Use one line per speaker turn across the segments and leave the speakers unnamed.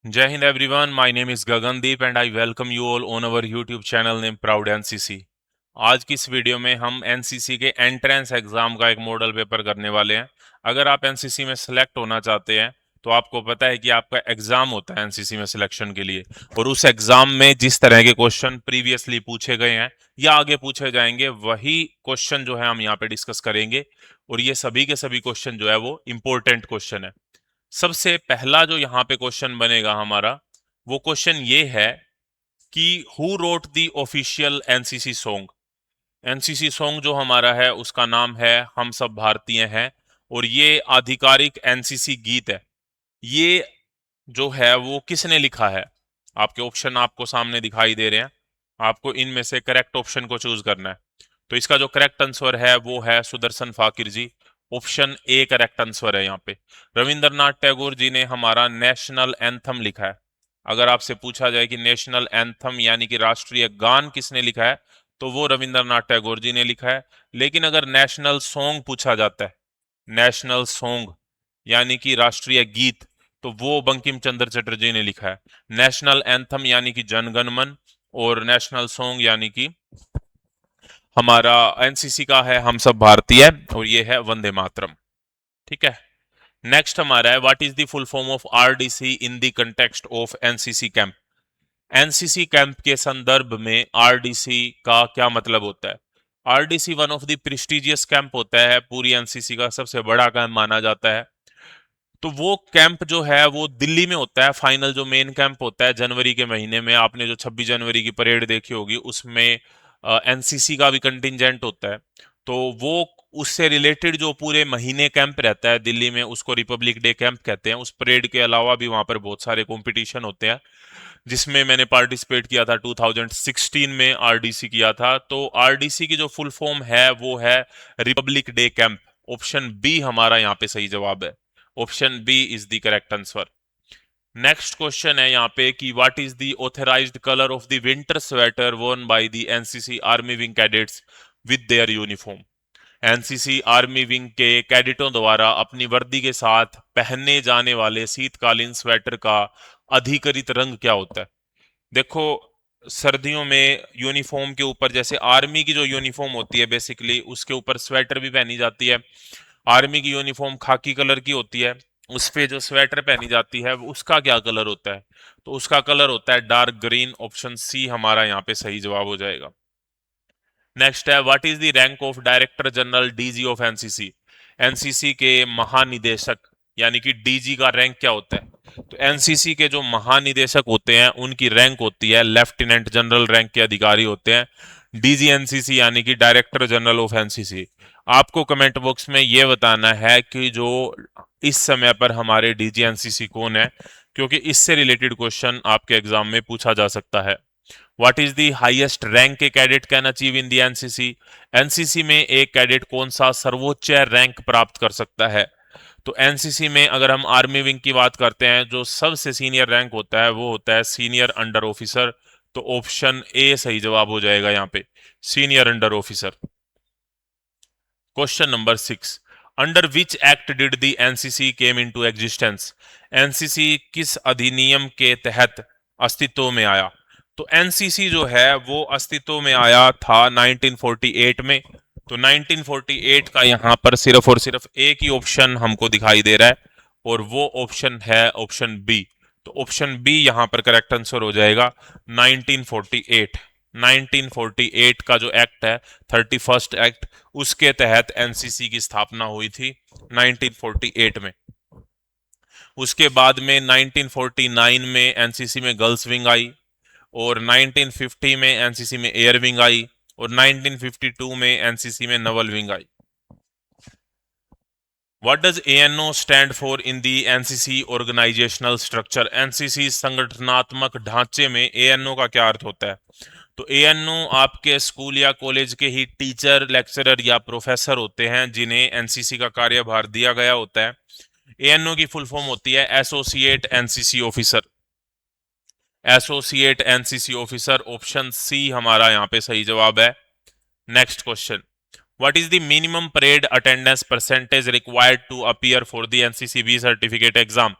Jai Hind everyone, my name is Gagandeep and I welcome you all on our YouTube channel named Proud NCC। आज की इस video में हम NCC के entrance exam का एक मॉडल पेपर करने वाले हैं। अगर आप एनसीसी में सिलेक्ट होना चाहते हैं तो आपको पता है कि आपका एग्जाम होता है एनसीसी में सिलेक्शन के लिए, और उस एग्जाम में जिस तरह के क्वेश्चन प्रीवियसली पूछे गए हैं या आगे पूछे जाएंगे वही क्वेश्चन जो है हम यहाँ पे डिस्कस करेंगे। और ये सभी के सभी क्वेश्चन जो है वो इम्पोर्टेंट क्वेश्चन है। सबसे पहला जो यहाँ पे क्वेश्चन बनेगा हमारा, वो क्वेश्चन ये है कि who wrote the official NCC song. NCC song जो हमारा है उसका नाम है हम सब भारतीय हैं, और ये आधिकारिक एनसीसी गीत है। ये जो है वो किसने लिखा है? आपके ऑप्शन आपको सामने दिखाई दे रहे हैं, आपको इनमें से करेक्ट ऑप्शन को चूज करना है। तो इसका जो करेक्ट आंसर है वो है सुदर्शन फाकिर जी। ऑप्शन ए करेक्ट आंसर है यहाँ पे। रविंद्रनाथ टैगोर जी ने हमारा नेशनल एंथम लिखा है। अगर आपसे पूछा जाए कि नेशनल एंथम यानी कि राष्ट्रीय गान किसने लिखा है, तो वो रविंद्रनाथ टैगोर जी ने लिखा है। लेकिन अगर नेशनल सॉन्ग पूछा जाता है, नेशनल सॉन्ग यानी कि राष्ट्रीय गीत, तो वो बंकिम चंद्र चटर्जी ने लिखा है। नेशनल एंथम यानी कि जनगण मन, और नेशनल सॉन्ग यानी कि हमारा एनसीसी का है हम सब भारतीय, और ये है वंदे मातरम। ठीक है। नेक्स्ट हमारा है what is the full form of RDC in the context of NCC camp. NCC camp के संदर्भ में आरडीसी का क्या मतलब होता है? RDC one of the prestigious camp होता है, पूरी एनसीसी का सबसे बड़ा कैंप माना जाता है। तो वो कैंप जो है वो दिल्ली में होता है। फाइनल जो मेन कैंप होता है जनवरी के महीने में, आपने जो 26 जनवरी की परेड देखी होगी उसमें एनसीसी का भी कंटिंजेंट होता है। तो वो उससे रिलेटेड जो पूरे महीने कैंप रहता है दिल्ली में, उसको रिपब्लिक डे कैंप कहते हैं। उस परेड के अलावा भी वहां पर बहुत सारे कंपटीशन होते हैं, जिसमें मैंने पार्टिसिपेट किया था 2016 में, आरडीसी किया था। तो आरडीसी की जो फुल फॉर्म है वो है Republic Day camp. Option B हमारा यहाँ पे सही जवाब है। Option B is the correct answer. Next question है यहाँ पे कि what is the authorised colour of the winter sweater worn by the NCC army wing cadets with their uniform. NCC army wing के कैडेटों द्वारा अपनी वर्दी के साथ पहने जाने वाले शीतकालीन स्वेटर का अधिकृत रंग क्या होता है? देखो, सर्दियों में यूनिफॉर्म के ऊपर, जैसे आर्मी की जो यूनिफॉर्म होती है बेसिकली उसके ऊपर स्वेटर भी पहनी जाती है। आर्मी की यूनिफॉर्म खाकी कलर की होती है, उस पे जो स्वेटर पहनी जाती है उसका क्या कलर होता है? तो उसका कलर होता है डार्क ग्रीन। ऑप्शन सी हमारा यहाँ पे सही जवाब हो जाएगा। नेक्स्ट है what is the rank of director general DG of NCC. NCC के महानिदेशक यानी कि डीजी का रैंक क्या होता है? तो एनसीसी के जो महानिदेशक होते हैं उनकी रैंक होती है लेफ्टिनेंट जनरल रैंक के अधिकारी होते हैं डीजी एनसीसी यानी कि डायरेक्टर जनरल ऑफ एनसीसी। आपको कमेंट बॉक्स में ये बताना है कि जो इस समय पर हमारे डीजी एनसीसी कौन है, क्योंकि इससे रिलेटेड क्वेश्चन आपके एग्जाम में पूछा जा सकता है। What is the highest rank A cadet can achieve in the NCC. NCC में एक कैडेट कौन सा सर्वोच्च रैंक प्राप्त कर सकता है? तो एनसीसी में अगर हम आर्मी विंग की बात करते हैं, जो सबसे सीनियर रैंक होता है वो होता है सीनियर अंडर ऑफिसर। तो ऑप्शन ए सही जवाब हो जाएगा यहाँ पे, senior under officer. Question number 6, under which act did the NCC came into existence. NCC किस अधिनियम के तहत अस्तित्व में आया? तो एनसीसी जो है वो अस्तित्व में आया था 1948 में। तो 1948 का यहाँ पर सिर्फ और सिर्फ एक ही ऑप्शन हमको दिखाई दे रहा है, और वो ऑप्शन है ऑप्शन बी। तो ऑप्शन बी यहाँ पर करेक्ट आंसर हो जाएगा 1948। 1948 का जो एक्ट है, 31st एक्ट, उसके तहत एनसीसी की स्थापना हुई थी 1948 में। उसके बाद में 1949 में एनसीसी में गर्ल्स विंग आई, और 1950 में एनसीसी में एयर विंग आई, और 1952 में एनसीसी में नवल विंग आई। What does ANO stand for in the NCC organizational structure. NCC संगठनात्मक ढांचे में एएनओ का क्या अर्थ होता है? तो एएनओ आपके स्कूल या कॉलेज के ही टीचर, लेक्चरर या प्रोफेसर होते हैं जिन्हें एनसीसी का कार्यभार दिया गया होता है। एएनओ की फुल फॉर्म होती है associate NCC officer. Associate NCC officer, option C हमारा यहाँ पे सही जवाब है। Next question, what is the minimum parade attendance percentage required to appear for the NCC B certificate exam.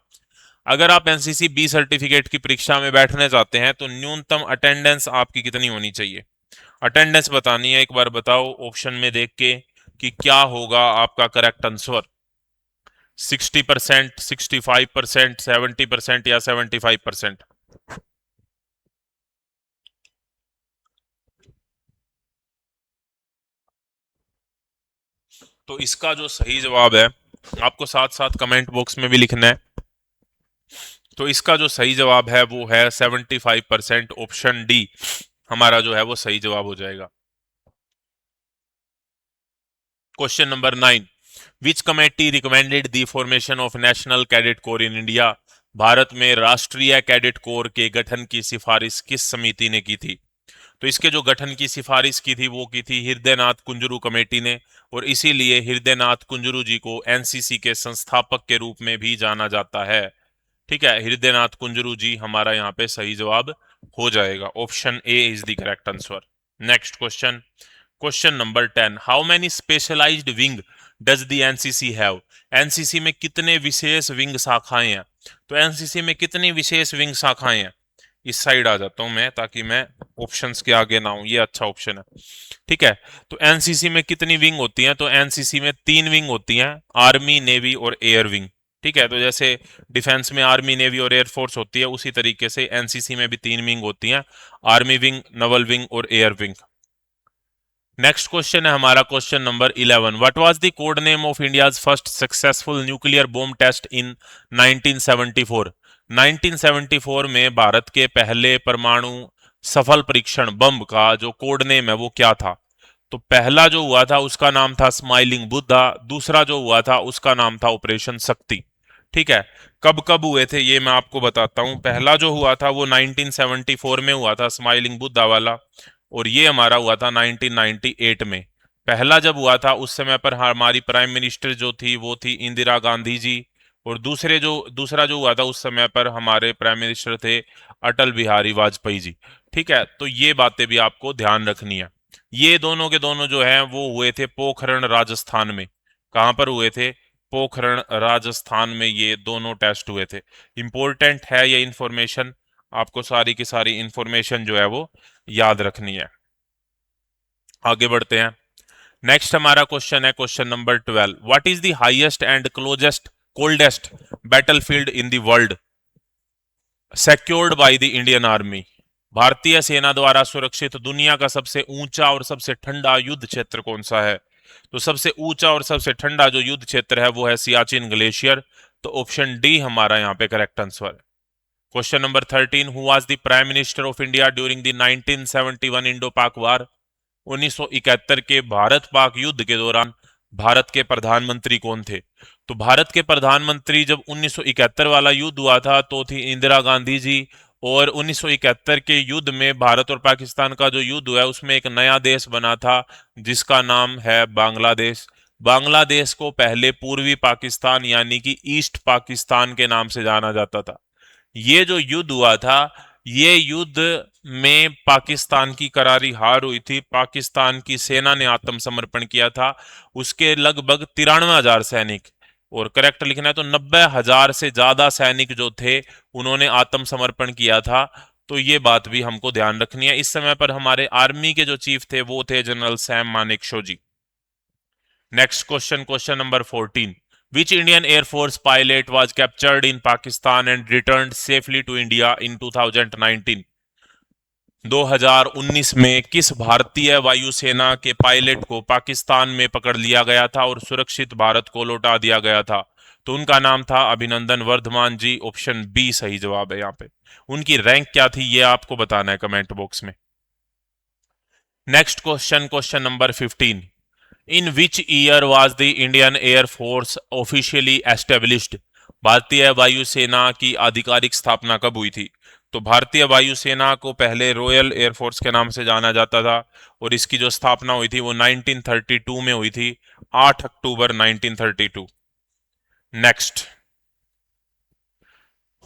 अगर आप एनसीसी बी सर्टिफिकेट की परीक्षा में बैठने चाहते हैं तो न्यूनतम अटेंडेंस आपकी कितनी होनी चाहिए? अटेंडेंस बतानी है, एक बार बताओ ऑप्शन में देख के कि क्या होगा आपका करेक्ट आंसर। 60%, 65%, 70% या 75%? तो इसका जो सही जवाब है, आपको साथ साथ कमेंट बॉक्स में भी लिखना है। तो इसका जो सही जवाब है वो है 75%। ऑप्शन डी हमारा जो है वो सही जवाब हो जाएगा। Question number 9, which committee recommended the formation of national cadet corps in India? भारत में राष्ट्रीय कैडेट कोर के गठन की सिफारिश किस समिति ने की थी? तो इसके जो गठन की सिफारिश की थी वो की थी हृदयनाथ कुंजरू कमेटी ने, और इसीलिए हृदयनाथ कुंजरू जी को एनसीसी के संस्थापक के रूप में भी जाना जाता है। ठीक है, हृदयनाथ कुंजरू जी हमारा यहाँ पे सही जवाब हो जाएगा। Option A is the correct answer. Next question, question number 10, how many specialized wing does the NCC have? NCC में कितने विशेष विंग शाखाएं हैं? तो एनसीसी में कितनी विशेष विंग शाखाएं हैं? इस साइड आ जाता हूं मैं ताकि मैं ऑप्शंस के आगे ना हूं, ये अच्छा ऑप्शन है। ठीक है, तो एनसीसी में कितनी विंग होती हैं? तो एनसीसी में 3 विंग होती हैं, आर्मी, नेवी और एयर विंग। ठीक है, तो जैसे डिफेंस में आर्मी, नेवी और एयरफोर्स होती है, उसी तरीके से एनसीसी में भी 3 विंग होती हैं, आर्मी विंग, नवल विंग और एयर विंग। नेक्स्ट क्वेश्चन है हमारा question number 11, what was the code name of India's first successful nuclear bomb test in 1974? 1974 में भारत के पहले परमाणु सफल परीक्षण बम का जो कोड नेम है वो क्या था? तो पहला जो हुआ था उसका नाम था स्माइलिंग बुद्धा, दूसरा जो हुआ था उसका नाम था ऑपरेशन शक्ति। ठीक है, कब कब हुए थे ये मैं आपको बताता हूँ। पहला जो हुआ था वो 1974 में हुआ था, स्माइलिंग बुद्धा वाला, और ये हमारा हुआ था 1998 में। पहला जब हुआ था उस समय पर हमारी प्राइम मिनिस्टर जो थी वो थी इंदिरा गांधी जी, और दूसरा जो हुआ था उस समय पर हमारे प्राइम मिनिस्टर थे अटल बिहारी वाजपेयी जी। ठीक है, तो ये बातें भी आपको ध्यान रखनी है। ये दोनों के दोनों जो हैं वो हुए थे पोखरण राजस्थान में। कहाँ पर हुए थे? पोखरण राजस्थान में ये दोनों टेस्ट हुए थे। इंपॉर्टेंट है ये इंफॉर्मेशन, आपको सारी की सारी इंफॉर्मेशन जो है वो याद रखनी है। आगे बढ़ते हैं। नेक्स्ट हमारा क्वेश्चन है question number 12, what is the highest and closest coldest battlefield in the world secured by the Indian army? भारतीय सेना द्वारा सुरक्षित दुनिया का सबसे ऊंचा और सबसे ठंडा युद्ध क्षेत्र कौन सा है? तो सबसे ऊंचा और सबसे ठंडा जो युद्ध क्षेत्र है वो है सियाचिन ग्लेशियर। तो ऑप्शन डी हमारा यहाँ पे करेक्ट आंसर है। Question number 13, who was the prime minister of India during the 1971 Indo पाक वार? 1971 के भारत पाक युद्ध के दौरान भारत के प्रधानमंत्री कौन थे? तो भारत के प्रधानमंत्री जब 1971 वाला युद्ध हुआ था तो थी इंदिरा गांधी जी, और 1971 के युद्ध में भारत और पाकिस्तान का जो युद्ध हुआ है उसमें एक नया देश बना था जिसका नाम है बांग्लादेश। बांग्लादेश को पहले पूर्वी पाकिस्तान यानी कि ईस्ट पाकिस्तान के नाम से जाना जाता था। ये जो युद्ध हुआ था, ये युद्ध में पाकिस्तान की करारी हार हुई थी, पाकिस्तान की सेना ने आत्मसमर्पण किया था। उसके लगभग 93,000 सैनिक, और करेक्ट लिखना है तो 90,000 से ज्यादा सैनिक जो थे उन्होंने आत्मसमर्पण किया था। तो ये बात भी हमको ध्यान रखनी है। इस समय पर हमारे आर्मी के जो चीफ थे वो थे general Sam Manekshaw ji. Next question, question number 14, which Indian Air Force pilot was captured in Pakistan and returned safely to India in 2019? 2019 में किस भारतीय वायुसेना के पायलट को पाकिस्तान में पकड़ लिया गया था और सुरक्षित भारत को लौटा दिया गया था? तो उनका नाम था अभिनंदन वर्धमान जी। ऑप्शन बी सही जवाब है यहाँ पे। उनकी रैंक क्या थी ये आपको बताना है कमेंट बॉक्स में। Next question, question number 15, in which year was the Indian air force officially established? भारतीय वायुसेना की आधिकारिक स्थापना कब हुई थी? तो भारतीय वायुसेना को पहले रॉयल एयरफोर्स के नाम से जाना जाता था, और इसकी जो स्थापना हुई थी वो 1932 में हुई थी, 8 अक्टूबर 1932। Next,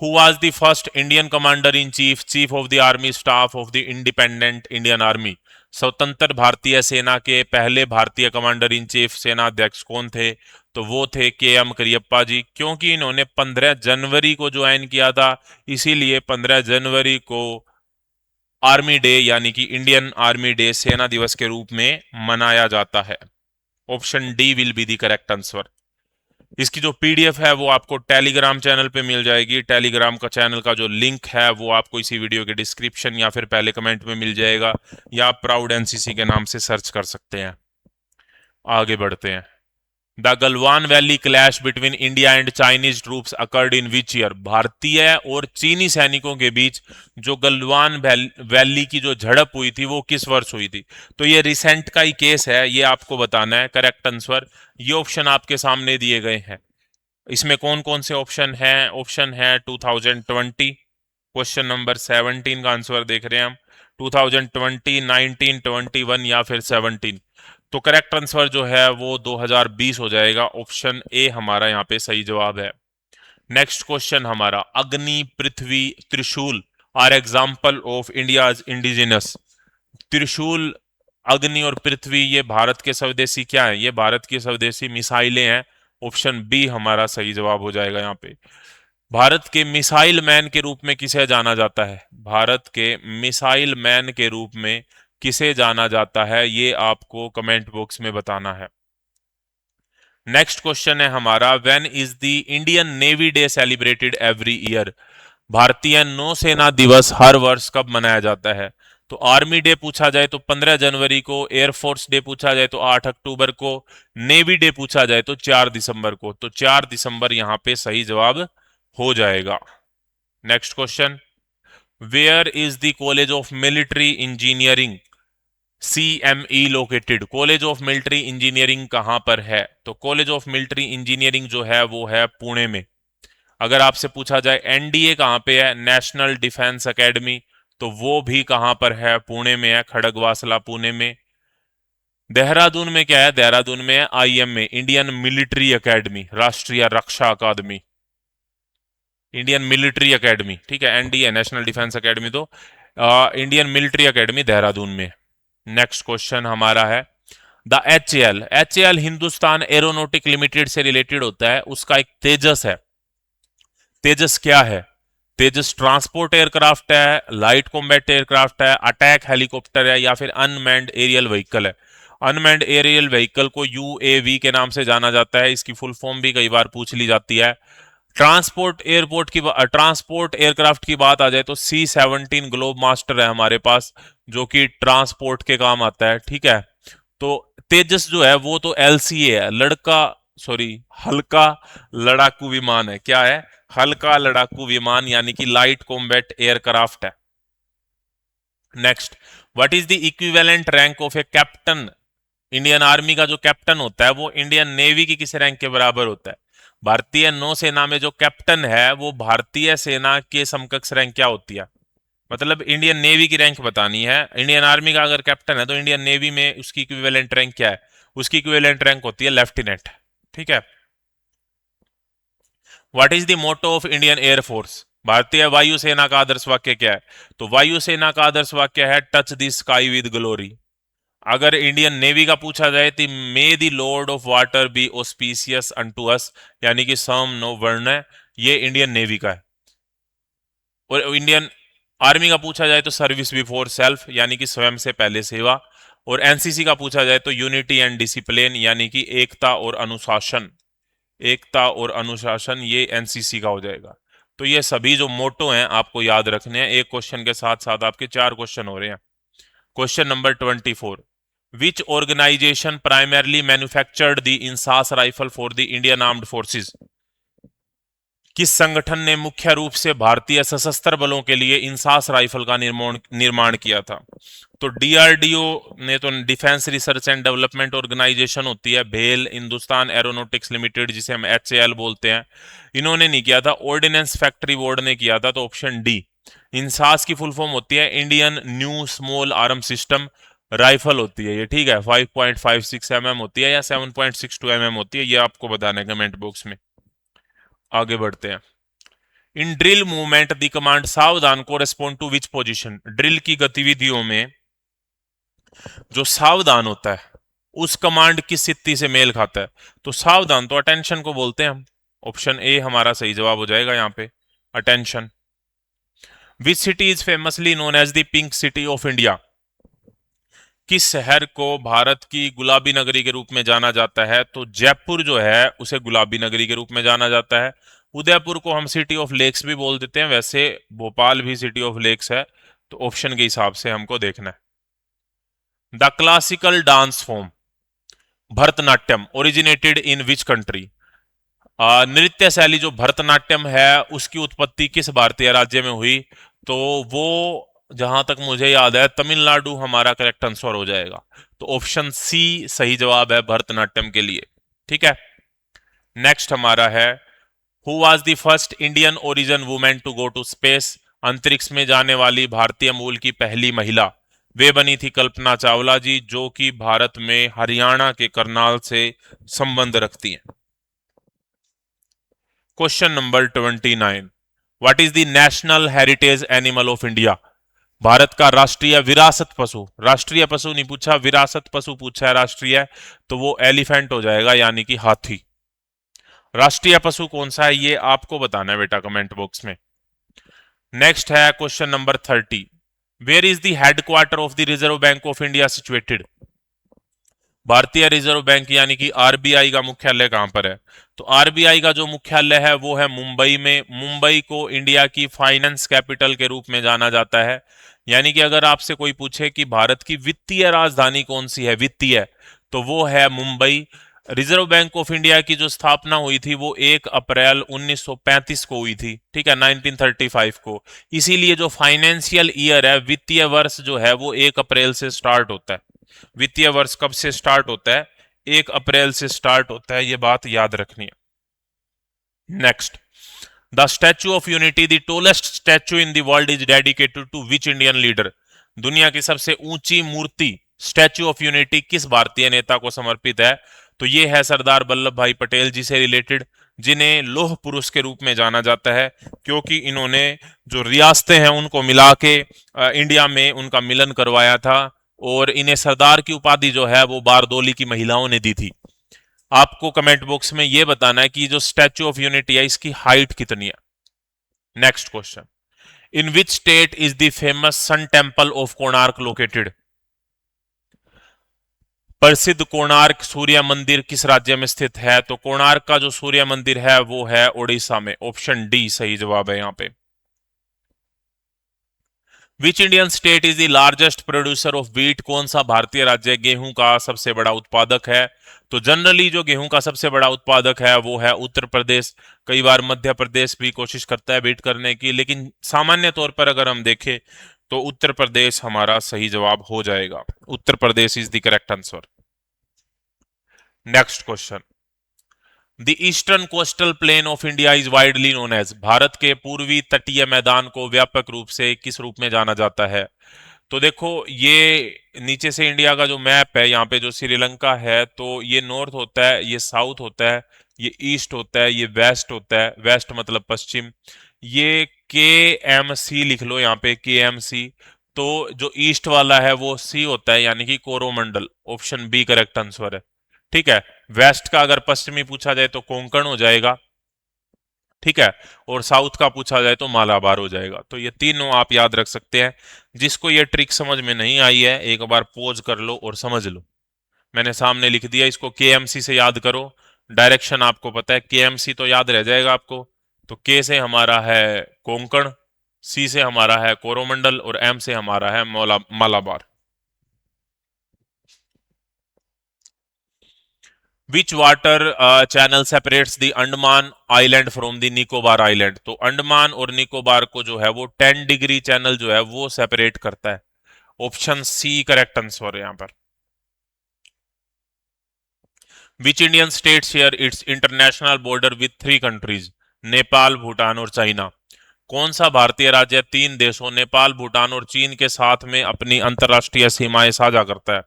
who was the first Indian commander in chief, chief of the army staff of the independent Indian army? स्वतंत्र भारतीय सेना के पहले भारतीय कमांडर इन चीफ सेना अध्यक्ष कौन थे? तो वो थे के.एम. करियप्पा जी, क्योंकि इन्होंने 15 जनवरी को ज्वाइन किया था, इसीलिए 15 जनवरी को आर्मी डे यानी कि इंडियन आर्मी डे सेना दिवस के रूप में मनाया जाता है। Option D will be the correct answer. इसकी जो पीडीएफ है वो आपको टेलीग्राम चैनल पे मिल जाएगी। टेलीग्राम का चैनल का जो लिंक है वो आपको इसी वीडियो के डिस्क्रिप्शन या फिर पहले कमेंट में मिल जाएगा, या आप प्राउड एनसीसी के नाम से सर्च कर सकते हैं। आगे बढ़ते हैं। The Galwan valley clash between India and Chinese troops occurred in which year? भारतीय और चीनी सैनिकों के बीच जो गलवान वैली की जो झड़प हुई थी वो किस वर्ष हुई थी? तो ये रिसेंट का ही केस है, ये आपको बताना है। करेक्ट आंसर ये ऑप्शन आपके सामने दिए गए हैं। इसमें कौन कौन से ऑप्शन है? ऑप्शन है 2020, क्वेश्चन नंबर 17 का आंसर देख रहे हैं हम, 2020, 19, 21 या फिर 17। तो करेक्ट आंसर जो है वो 2020 हो जाएगा। ऑप्शन ए हमारा यहाँ पे सही जवाब है। नेक्स्ट क्वेश्चन हमारा, Agni, Prithvi, Trishul are example of India's indigenous. Trishul, Agni और पृथ्वी ये भारत के स्वदेशी क्या है? ये भारत की स्वदेशी मिसाइलें हैं। ऑप्शन बी हमारा सही जवाब हो जाएगा यहाँ पे। भारत के मिसाइल मैन के रूप में किसे जाना जाता है? भारत के मिसाइल मैन के रूप में किसे जाना जाता है, ये आपको कमेंट बॉक्स में बताना है। नेक्स्ट क्वेश्चन है हमारा, when is the Indian navy day celebrated every year? भारतीय नौसेना दिवस हर वर्ष कब मनाया जाता है? तो आर्मी डे पूछा जाए तो 15 जनवरी को, एयरफोर्स डे पूछा जाए तो 8 अक्टूबर को, नेवी डे पूछा जाए तो 4 दिसंबर को। तो 4 दिसंबर यहां पे सही जवाब हो जाएगा। Next question, where is the college of military engineering CME located? College of military engineering कहां पर है? तो कॉलेज ऑफ मिलिट्री इंजीनियरिंग जो है वो है पुणे में। अगर आपसे पूछा जाए एनडीए कहां पे है, नेशनल डिफेंस एकेडमी, तो वो भी कहां पर है? पुणे में है, खड़गवासला पुणे में। देहरादून में क्या है? देहरादून में है IMA, इंडियन मिलिट्री एकेडमी, राष्ट्रीय रक्षा अकादमी, इंडियन मिलिट्री एकेडमी। ठीक है, एनडीए नेशनल डिफेंस एकेडमी, तो इंडियन मिलिट्री एकेडमी देहरादून में। नेक्स्ट क्वेश्चन हमारा है, the HAL Hindustan aeronautic limited से रिलेटेड होता है, उसका एक तेजस है। तेजस क्या है? तेजस ट्रांसपोर्ट एयरक्राफ्ट है, लाइट कॉम्बैट एयरक्राफ्ट है, अटैक हेलीकॉप्टर है, या फिर अनमैन्ड एरियल व्हीकल है? अनमैन्ड एरियल व्हीकल को UAV के नाम से जाना जाता है। इसकी फुल फॉर्म भी कई बार पूछ ली जाती है। ट्रांसपोर्ट एयरक्राफ्ट की बात आ जाए तो C-17 ग्लोब मास्टर है हमारे पास, जो कि ट्रांसपोर्ट के काम आता है। ठीक है, तो तेजस जो है वो तो LCA है, हल्का लड़ाकू विमान है। क्या है? हल्का लड़ाकू विमान, यानी कि लाइट कॉम्बैट एयरक्राफ्ट है। Next, what is the equivalent rank of a captain? Indian army का जो कैप्टन होता है वो इंडियन नेवी की किस रैंक के बराबर होता है? भारतीय नौसेना में जो कैप्टन है वो भारतीय सेना के समकक्ष रैंक क्या होती है? मतलब इंडियन नेवी की रैंक बतानी है। इंडियन आर्मी का अगर कैप्टन है तो इंडियन नेवी में उसकी इक्विवेलेंट रैंक क्या है? उसकी इक्विवेलेंट रैंक होती है लेफ्टिनेंट। ठीक है। What is the motto of Indian air force? भारतीय वायुसेना का आदर्श वाक्य क्या है? तो वायुसेना का आदर्श वाक्य है touch the sky with glory. अगर इंडियन नेवी का पूछा जाए तो मे the Lord of water B auspicious unto अस, यानी कि सम नो वर्ण, ये इंडियन नेवी का है। और इंडियन आर्मी का पूछा जाए तो सर्विस बिफोर सेल्फ, यानी कि स्वयं से पहले सेवा। और एनसीसी का पूछा जाए तो यूनिटी एंड डिसिप्लिन, यानी कि एकता और अनुशासन। एकता और अनुशासन, ये एनसीसी का हो जाएगा। तो ये सभी जो मोटो हैं आपको याद रखने हैं। एक क्वेश्चन के साथ साथ आपके 4 क्वेश्चन हो रहे हैं। Question number 24, which organization primarily manufactured the INSAS rifle for the Indian armed forces? किस संगठन ने मुख्य रूप से भारतीय सशस्त्र बलों के लिए इंसास राइफल का निर्माण किया था? तो DRDO ने तो defence research and development organization होती है, भेल, हिंदुस्तान एरोनॉटिक्स लिमिटेड जिसे हम HAL बोलते हैं, इन्होंने नहीं किया था। ऑर्डिनेंस फैक्ट्री बोर्ड ने किया था। तो ऑप्शन डी। इंसास की फुल फॉर्म होती है Indian new small arm system rifle होती है ये। ठीक है, 5.56 mm होती है या 7.62 mm होती है, ये आपको बताना है कमेंट बॉक्स में। आगे बढ़ते हैं। इन ड्रिल मूवमेंट द कमांड सावधान कोरेस्पोंड टू विच पोजीशन। ड्रिल की गतिविधियों में जो सावधान होता है उस कमांड की स्थिति से मेल खाता है। तो सावधान तो अटेंशन को बोलते हैं हम। ऑप्शन ए हमारा सही जवाब हो जाएगा यहाँ पे, attention. Which city is famously known as the pink city of India. किस शहर को भारत की गुलाबी नगरी के रूप में जाना जाता है? तो जयपुर जो है उसे गुलाबी नगरी के रूप में जाना जाता है। उदयपुर को हम सिटी ऑफ लेक्स भी बोल देते हैं, वैसे भोपाल भी सिटी ऑफ लेक्स है। तो ऑप्शन के हिसाब से हमको देखना है। The classical dance form Bharatanatyam originated in which country. नृत्य शैली जो भरतनाट्यम है उसकी उत्पत्ति किस भारतीय राज्य में हुई? तो वो जहां तक मुझे याद है तमिलनाडु हमारा करेक्ट आंसर हो जाएगा। तो ऑप्शन सी सही जवाब है भरतनाट्यम के लिए। ठीक है, नेक्स्ट हमारा है who was the first Indian origin women to go to space. अंतरिक्ष में जाने वाली भारतीय मूल की पहली महिला वे बनी थी कल्पना चावला जी, जो कि भारत में हरियाणा के करनाल से संबंध रखती हैं। Question number 29, what is the national heritage animal of India. Bharat का राष्ट्रीय विरासत पशु, राष्ट्रीय पशु नहीं पूछा, विरासत पशु पूछा है राष्ट्रीय, तो वो एलिफेंट हो जाएगा यानी कि हाथी। राष्ट्रीय पशु कौन सा है ये आपको बताना है बेटा कमेंट बॉक्स में। नेक्स्ट है question number 30, where is the headquarter of the reserve bank of India situated. भारतीय रिजर्व बैंक यानी कि आरबीआई का मुख्यालय कहां पर है? तो आरबीआई का जो मुख्यालय है वो है मुंबई में। मुंबई को इंडिया की फाइनेंस कैपिटल के रूप में जाना जाता है। यानी कि अगर आपसे कोई पूछे कि भारत की वित्तीय राजधानी कौन सी है, वित्तीय, तो वो है Mumbai. Reserve bank of India की जो स्थापना हुई थी वो 1 अप्रैल 1935 को हुई थी। ठीक है, 1935 को। इसीलिए जो फाइनेंशियल ईयर है, वित्तीय वर्ष जो है वो 1 अप्रैल से स्टार्ट होता है। वित्तीय वर्ष कब से स्टार्ट होता है? 1 अप्रैल से स्टार्ट होता है, ये बात याद रखनी है। Next, the statue of unity the tallest statue in the world is dedicated to which Indian leader. दुनिया की सबसे ऊंची मूर्ति स्टैच्यू ऑफ यूनिटी किस भारतीय नेता को समर्पित है? तो ये है सरदार वल्लभ भाई पटेल जी से रिलेटेड, जिन्हें लौह पुरुष के रूप में जाना जाता है क्योंकि इन्होंने जो रियासतें हैं उनको मिला के इंडिया में उनका मिलन करवाया था। और इन्हें सरदार की उपाधि जो है वो बारदोली की महिलाओं ने दी थी। आपको कमेंट बॉक्स में ये बताना है कि जो स्टैच्यू ऑफ यूनिटी है इसकी हाइट कितनी है। Next question, in which state is the famous sun temple of Konark located. प्रसिद्ध कोणार्क सूर्य मंदिर किस राज्य में स्थित है? तो कोणार्क का जो सूर्य मंदिर है वो है ओडिशा में। ऑप्शन डी सही जवाब है यहाँ पे। Which Indian state is the largest producer of wheat. कौन सा भारतीय राज्य गेहूं का सबसे बड़ा उत्पादक है? तो जनरली जो गेहूं का सबसे बड़ा उत्पादक है वो है उत्तर प्रदेश। कई बार मध्य प्रदेश भी कोशिश करता है व्हीट करने की, लेकिन सामान्य तौर पर अगर हम देखें तो उत्तर प्रदेश हमारा सही जवाब हो जाएगा। Uttar Pradesh is the correct answer. Next question, the eastern coastal plain of India is widely known as. भारत के पूर्वी तटीय मैदान को व्यापक रूप से किस रूप में जाना जाता है? तो देखो, ये नीचे से इंडिया का जो मैप है, यहाँ पे जो श्रीलंका है, तो ये नॉर्थ होता है, ये साउथ होता है, ये ईस्ट होता है, ये वेस्ट होता है। वेस्ट मतलब पश्चिम। ये के एम सी लिख लो यहाँ पे, के एम सी। तो जो ईस्ट वाला है वो सी होता है यानी कि Coromandel. Option B correct answer है। ठीक है, वेस्ट का अगर पश्चिमी पूछा जाए तो कोंकण हो जाएगा। ठीक है, और साउथ का पूछा जाए तो मालाबार हो जाएगा। तो ये तीनों आप याद रख सकते हैं। जिसको ये ट्रिक समझ में नहीं आई है एक बार पॉज कर लो और समझ लो। मैंने सामने लिख दिया, इसको केएमसी से याद करो। डायरेक्शन आपको पता है, केएमसी तो याद रह जाएगा आपको। तो के से हमारा है कोंकण, सी से हमारा है कोरोमंडल और एम से हमारा है Malabar. Which water channel separates the Andaman island from the Nicobar island. तो अंडमान और निकोबार को जो है वो 10 डिग्री चैनल जो है वो सेपरेट करता है। ऑप्शन सी करेक्ट आंसर है यहां पर। Which Indian state share its international border with 3 countries. Nepal, Bhutan और चाइना। कौन सा भारतीय राज्य 3 देशों नेपाल, भूटान और चीन के साथ में अपनी अंतरराष्ट्रीय सीमाएं साझा करता है?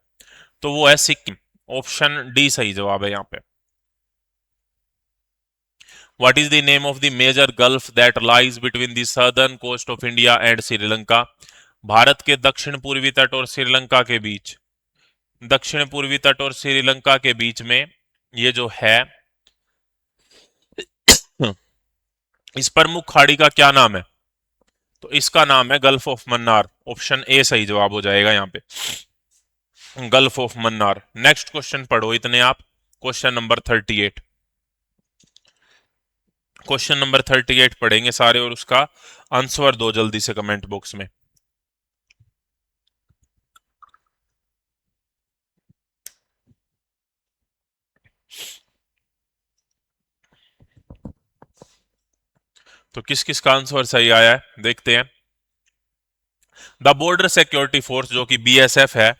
तो वो है सिक्किम। ऑप्शन डी सही जवाब है यहाँ पे। What is the name of the major gulf that lies between the southern coast of India and Sri Lanka? भारत के दक्षिण पूर्वी तट और श्रीलंका के बीच, दक्षिण पूर्वी तट और श्रीलंका के बीच में ये जो है, इस प्रमुख खाड़ी का क्या नाम है? तो इसका नाम है gulf of Mannar. Option A सही जवाब हो जाएगा यहाँ पे, gulf of Mannar. Next question पढ़ो इतने आप, क्वेश्चन नंबर 38। क्वेश्चन नंबर 38 पढ़ेंगे सारे और उसका आंसर दो जल्दी से कमेंट बॉक्स में। तो किस किस का आंसर सही आया है देखते हैं। द बॉर्डर सिक्योरिटी फोर्स जो कि बीएसएफ है,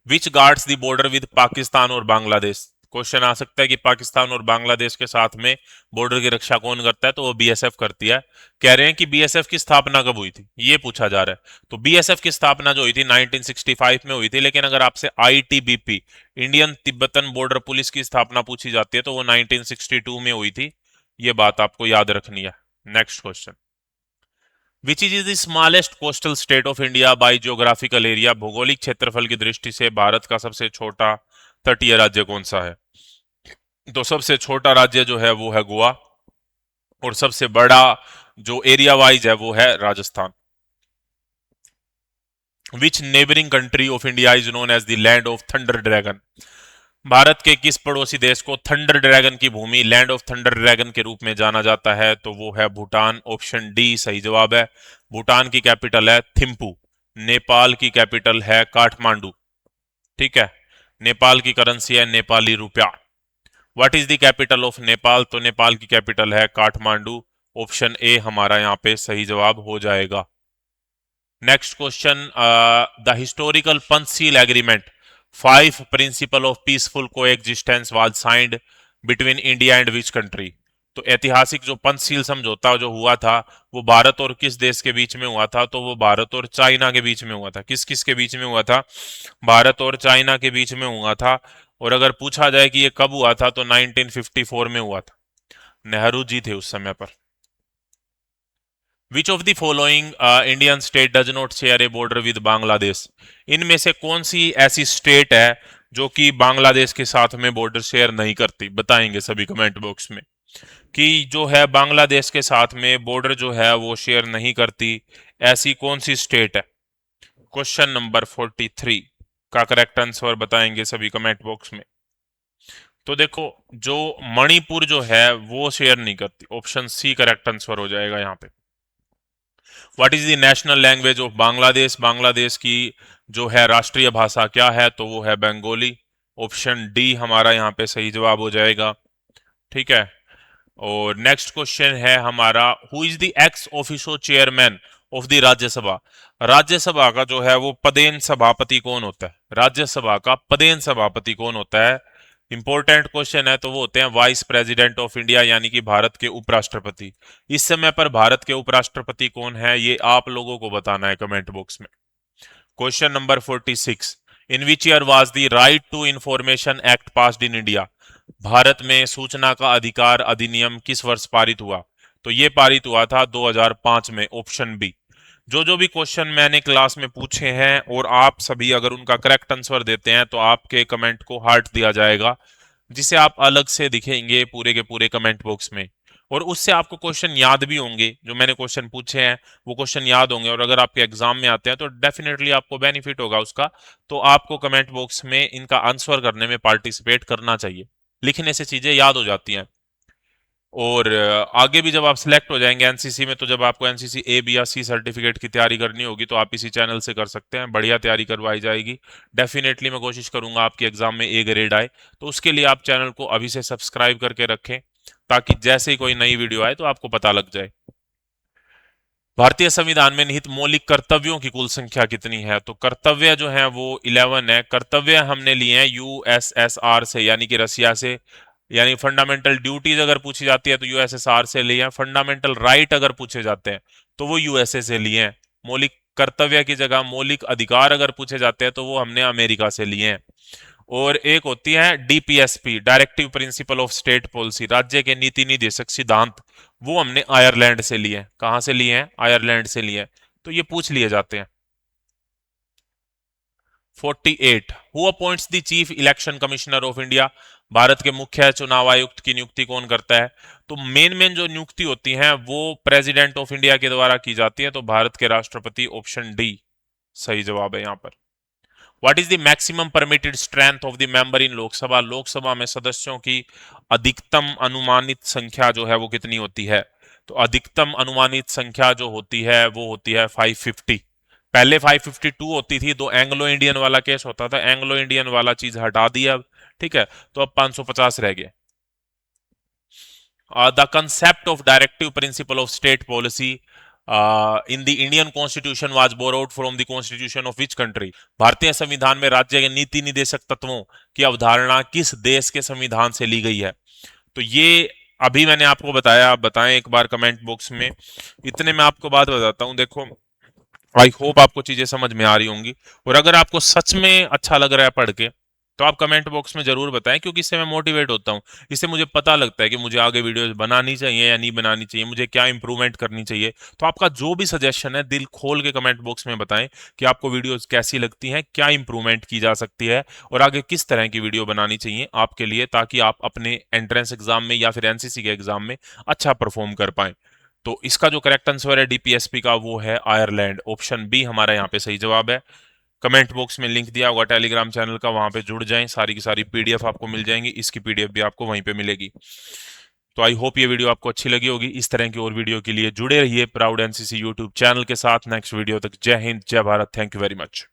which guards the border with Pakistan और बांग्लादेश। क्वेश्चन आ सकता है कि पाकिस्तान और बांग्लादेश के साथ में बॉर्डर की रक्षा कौन करता है, तो वो बीएसएफ करती है। कह रहे हैं कि बीएसएफ की स्थापना कब हुई थी, ये पूछा जा रहा है। तो बीएसएफ की स्थापना जो हुई थी 1965 में हुई थी, लेकिन अगर आपसे ITBP, Indian Tibetan border police की स्थापना पूछी जाती है तो वो 1962 में हुई थी। ये बात आपको याद रखनी है। Next question, which is the smallest coastal state of India by geographical area. भौगोलिक क्षेत्रफल की दृष्टि से भारत का सबसे छोटा तटीय राज्य कौन सा है? तो सबसे छोटा राज्य जो है वो है गोवा, और सबसे बड़ा जो एरिया वाइज है वो है Rajasthan. Which neighbouring country of India is known as the land of thunder dragon. भारत के किस पड़ोसी देश को थंडर ड्रैगन की भूमि, लैंड ऑफ थंडर ड्रैगन के रूप में जाना जाता है? तो वो है भूटान। ऑप्शन डी सही जवाब है। भूटान की कैपिटल है थिम्पू। नेपाल की कैपिटल है काठमांडू। ठीक है, नेपाल की करेंसी है नेपाली रुपया। What is the capital of Nepal? तो नेपाल की कैपिटल है काठमांडू। ऑप्शन ए हमारा यहाँ पे सही जवाब हो जाएगा। Next question, the historical Panchsheel agreement, five principle of peaceful coexistence was signed between India and which country. तो ऐतिहासिक जो पंचशील समझौता जो हुआ था वो भारत और किस देश के बीच में हुआ था? तो वो भारत और चाइना के बीच में हुआ था। किस किस के बीच में हुआ था? भारत और चाइना के बीच में हुआ था। और अगर पूछा जाए कि ये कब हुआ था तो 1954 में हुआ था। नेहरू जी थे उस समय पर। Which of the following Indian state does not share A border with Bangladesh. इनमें से कौन सी ऐसी स्टेट है जो कि बांग्लादेश के साथ में बॉर्डर शेयर नहीं करती? बताएंगे सभी कमेंट बॉक्स में कि जो है बांग्लादेश के साथ में बॉर्डर जो है वो शेयर नहीं करती, ऐसी कौन सी स्टेट है? क्वेश्चन नंबर 43 का करेक्ट आंसर बताएंगे सभी कमेंट बॉक्स में। तो देखो, जो मणिपुर जो है वो शेयर नहीं करती। ऑप्शन सी करेक्ट आंसर हो जाएगा यहाँ पे। What is the national language of Bangladesh. Bangladesh की जो है राष्ट्रीय भाषा क्या है? तो वो है बंगाली। ऑप्शन डी हमारा यहाँ पे सही जवाब हो जाएगा। ठीक है, और नेक्स्ट क्वेश्चन है हमारा, who is the x officio chairman of the Rajya Sabha. Rajya Sabha का जो है वो पदेन सभापति कौन होता है? राज्यसभा का पदेन सभापति कौन होता है? इंपॉर्टेंट क्वेश्चन है। तो वो होते हैं वाइस प्रेसिडेंट ऑफ इंडिया, यानी कि भारत के उपराष्ट्रपति। इस समय पर भारत के उपराष्ट्रपति कौन है ये आप लोगों को बताना है कमेंट बॉक्स में। Question number 46, in which year was the right to information act passed in India. भारत में सूचना का अधिकार अधिनियम किस वर्ष पारित हुआ? तो ये पारित हुआ था 2005 में। Option B. जो जो भी क्वेश्चन मैंने क्लास में पूछे हैं और आप सभी अगर उनका करेक्ट आंसर देते हैं तो आपके कमेंट को हार्ट दिया जाएगा, जिसे आप अलग से दिखेंगे पूरे के पूरे कमेंट बॉक्स में। और उससे आपको क्वेश्चन याद भी होंगे, जो मैंने क्वेश्चन पूछे हैं वो क्वेश्चन याद होंगे, और अगर आपके एग्जाम में आते हैं तो डेफिनेटली आपको बेनिफिट होगा उसका। तो आपको कमेंट बॉक्स में इनका आंसर करने में पार्टिसिपेट करना चाहिए, लिखने से चीजें याद हो जाती हैं। और आगे भी जब आप सिलेक्ट हो जाएंगे एनसीसी में, तो जब आपको एनसीसी ए बी या सी सर्टिफिकेट की तैयारी करनी होगी तो आप इसी चैनल से कर सकते हैं। बढ़िया तैयारी करवाई जाएगी। डेफिनेटली मैं कोशिश करूंगा आपके एग्जाम में ए ग्रेड आए, तो उसके लिए आप चैनल को अभी से सब्सक्राइब करके रखें, ताकि जैसे ही कोई नई वीडियो आए तो आपको पता लग जाए। भारतीय संविधान में निहित मौलिक कर्तव्यों की कुल संख्या कितनी है? तो कर्तव्य जो है वो 11 है। कर्तव्य हमने लिए हैं यूएसएसआर से, यानी कि रसिया से। यानी फंडामेंटल ड्यूटीज अगर पूछी जाती है तो यूएसएसआर से लिए हैं। फंडामेंटल राइट अगर पूछे जाते हैं तो वो यूएसए से लिए हैं। मौलिक कर्तव्य की जगह मौलिक अधिकार अगर पूछे जाते हैं तो वो हमने अमेरिका से लिए हैं। और एक होती है DPSP, directive principle of state policy, राज्य के नीति निर्देशक सिद्धांत। वो हमने आयरलैंड से लिए हैं। कहाँ से लिए हैं? आयरलैंड से लिए हैं। तो ये पूछ लिए जाते हैं। 48 who appoints the chief election commissioner of India, Bharat के मुख्य चुनाव आयुक्त की नियुक्ति कौन करता है? तो मेन मेन जो नियुक्ति होती है वो प्रेसिडेंट ऑफ इंडिया के द्वारा की जाती है, तो भारत के राष्ट्रपति, ऑप्शन डी सही जवाब है यहाँ पर। What is the maximum permitted strength of the member in Lok Sabha, Lok Sabha में सदस्यों की अधिकतम अनुमानित संख्या जो है वो कितनी होती है? तो अधिकतम अनुमानित संख्या जो होती है वो होती है 550। पहले 552 होती थी, तो एंग्लो इंडियन वाला केस होता था, एंग्लो इंडियन वाला चीज हटा दिया अब। ठीक है, तो अब 550 रह गए। The concept of directive principle of state policy in the Indian constitution was borrowed from the constitution of which country, भारतीय संविधान में राज्य के नीति निदेशक तत्वों की अवधारणा किस देश के संविधान से ली गई है? तो ये अभी मैंने आपको बताया, आप बताएं एक बार कमेंट बॉक्स में। इतने मैं आपको बात बताता हूँ, देखो आई होप आपको चीजें समझ में आ रही होंगी। और अगर आपको सच में अच्छा लग रहा है पढ़ के, तो आप कमेंट बॉक्स में जरूर बताएं, क्योंकि इससे मैं मोटिवेट होता हूँ। इससे मुझे पता लगता है कि मुझे आगे वीडियोस बनानी चाहिए या नहीं बनानी चाहिए, मुझे क्या इंप्रूवमेंट करनी चाहिए। तो आपका जो भी सजेशन है दिल खोल के कमेंट बॉक्स में बताएं कि आपको वीडियोस कैसी लगती हैं, क्या इंप्रूवमेंट की जा सकती है, और आगे किस तरह की वीडियो बनानी चाहिए आपके लिए, ताकि आप अपने एंट्रेंस एग्जाम में या फिर एनसीसी के एग्जाम में अच्छा परफॉर्म कर पाएं। तो इसका जो करेक्ट आंसर है डीपीएसपी का वो है आयरलैंड, ऑप्शन बी हमारा यहाँ पे सही जवाब है। कमेंट बॉक्स में लिंक दिया होगा टेलीग्राम चैनल का, वहां पे जुड़ जाएं, सारी की सारी पीडीएफ आपको मिल जाएंगी, इसकी पीडीएफ भी आपको वहीं पे मिलेगी। तो आई होप ये वीडियो आपको अच्छी लगी होगी। इस तरह की और वीडियो के लिए जुड़े रहिए प्राउड एनसीसी यूट्यूब चैनल के साथ। नेक्स्ट वीडियो तक जय हिंद, जय Bharat, thank you very much.